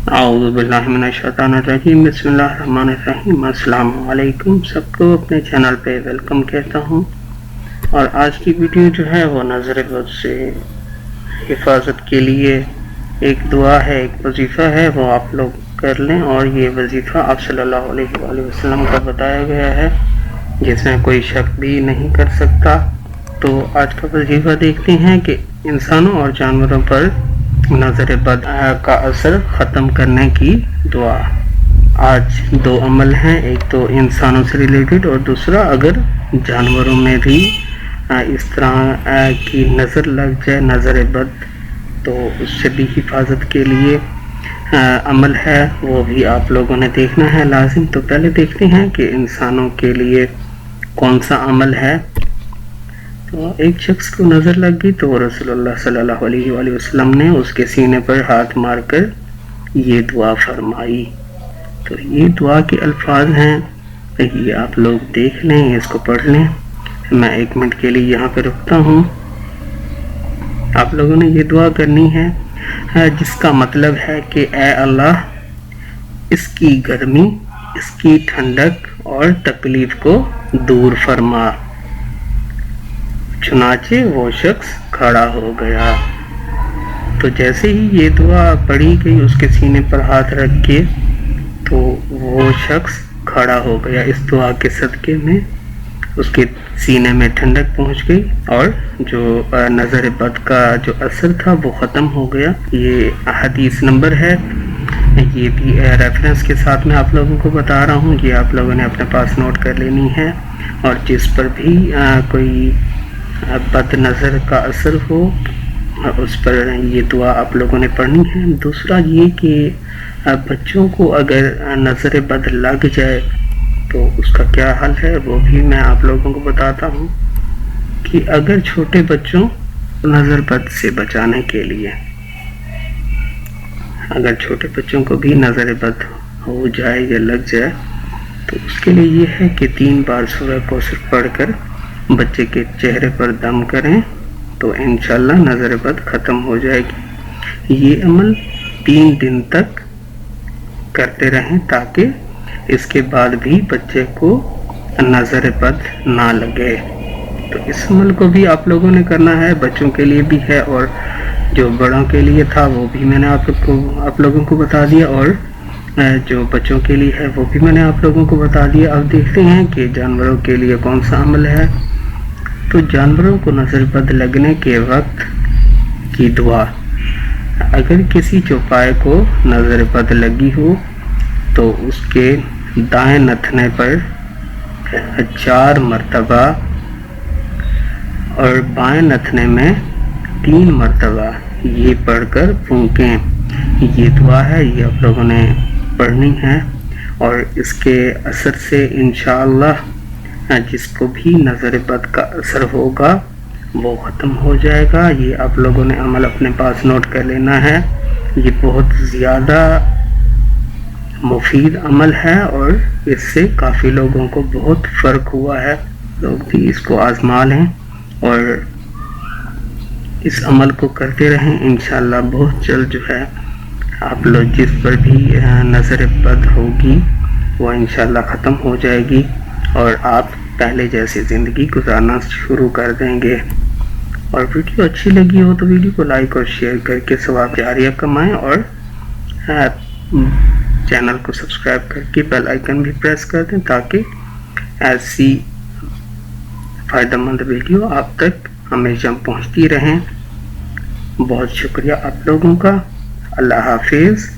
اعوذ باللہ من الشیطان الرجیم، بسم اللہ الرحمن الرحیم۔ السلام علیکم، سب کو اپنے چینل پہ ویلکم کہتا ہوں۔ اور آج کی ویڈیو جو ہے وہ نظر بد سے حفاظت کے لیے ایک دعا ہے، ایک وظیفہ ہے، وہ آپ لوگ کر لیں۔ اور یہ وظیفہ آپ صلی اللہ علیہ وآلہ وسلم کا بتایا گیا ہے، جس میں کوئی شک بھی نہیں کر سکتا۔ تو آج کا وظیفہ دیکھتے ہیں کہ انسانوں اور جانوروں پر نظر بد کا اثر ختم کرنے کی دعا۔ آج دو عمل ہیں، ایک تو انسانوں سے ریلیٹڈ اور دوسرا اگر جانوروں میں بھی اس طرح کی نظر لگ جائے نظر بد، تو اس سے بھی حفاظت کے لیے عمل ہے، وہ بھی آپ لوگوں نے دیکھنا ہے لازم۔ تو پہلے دیکھتے ہیں کہ انسانوں کے لیے کون سا عمل ہے۔ تو ایک شخص کو نظر لگ گئی تو رسول اللہ صلی اللہ علیہ وآلہ وسلم نے اس کے سینے پر ہاتھ مار کر یہ دعا فرمائی۔ تو یہ دعا کے الفاظ ہیں، یہ آپ لوگ دیکھ لیں، اس کو پڑھ لیں۔ میں 1 منٹ کے لیے یہاں پہ رکتا ہوں۔ آپ لوگوں نے یہ دعا کرنی ہے، جس کا مطلب ہے کہ اے اللہ، اس کی گرمی، اس کی ٹھنڈک اور تکلیف کو دور فرما۔ چنانچہ وہ شخص کھڑا ہو گیا۔ تو جیسے ہی یہ دعا پڑھی گئی اس کے سینے پر ہاتھ رکھ کے، تو وہ شخص کھڑا ہو گیا۔ اس دعا کے صدقے میں اس کے سینے میں ٹھنڈک پہنچ گئی اور جو نظر بد کا جو اثر تھا وہ ختم ہو گیا۔ یہ حدیث نمبر ہے، یہ بھی ریفرنس کے ساتھ میں آپ لوگوں کو بتا رہا ہوں، یہ آپ لوگوں نے اپنے پاس نوٹ کر لینی ہے۔ اور جس پر بھی کوئی بد نظر کا اثر ہو، اس پر یہ دعا آپ لوگوں نے پڑھنی ہے۔ دوسرا یہ کہ بچوں کو اگر نظر بد لگ جائے تو اس کا کیا حل ہے، وہ بھی میں آپ لوگوں کو بتاتا ہوں۔ کہ اگر چھوٹے بچوں نظر بد سے بچانے کے لیے، اگر چھوٹے بچوں کو بھی نظر بد ہو جائے یا لگ جائے، تو اس کے لیے یہ ہے کہ 3 بار سورہ کوثر پڑھ کر بچے کے چہرے پر دم کریں تو انشاءاللہ نظر بد ختم ہو جائے گی۔ یہ عمل 3 دن تک کرتے رہیں تاکہ اس کے بعد بھی بچے کو نظر بد نہ لگے۔ تو اس عمل کو بھی آپ لوگوں نے کرنا ہے، بچوں کے لیے بھی ہے اور جو بڑوں کے لیے تھا وہ بھی میں نے آپ لوگوں کو بتا دیا، اور جو بچوں کے لیے ہے وہ بھی میں نے آپ لوگوں کو بتا دیا۔ اب دیکھتے ہیں کہ جانوروں کے لیے کون سا عمل ہے۔ تو جانوروں کو نظر بد لگنے کے وقت کی دعا، اگر کسی چوپائے کو نظر بد لگی ہو تو اس کے دائیں نتنے پر 4 مرتبہ اور بائیں نتنے میں 3 مرتبہ یہ پڑھ کر پھونکیں۔ یہ دعا ہے، یہ آپ لوگوں نے پڑھنی ہے، اور اس کے اثر سے انشاءاللہ جس کو بھی نظر بد کا اثر ہوگا وہ ختم ہو جائے گا۔ یہ آپ لوگوں نے عمل اپنے پاس نوٹ کر لینا ہے۔ یہ بہت زیادہ مفید عمل ہے اور اس سے کافی لوگوں کو بہت فرق ہوا ہے۔ لوگ بھی اس کو آزما لیں اور اس عمل کو کرتے رہیں، انشاءاللہ بہت جلد جو ہے آپ لوگ جس پر بھی نظر بد ہوگی وہ انشاءاللہ ختم ہو جائے گی اور آپ پہلے جیسی زندگی گزارنا شروع کر دیں گے۔ اور ویڈیو اچھی لگی ہو تو ویڈیو کو لائک اور شیئر کر کے ثواب جاریہ کمائیں، اور چینل کو سبسکرائب کر کے بیل آئیکن بھی پریس کر دیں تاکہ ایسی فائدہ مند ویڈیو آپ تک ہمیشہ پہنچتی رہیں۔ بہت شکریہ آپ لوگوں کا۔ اللہ حافظ۔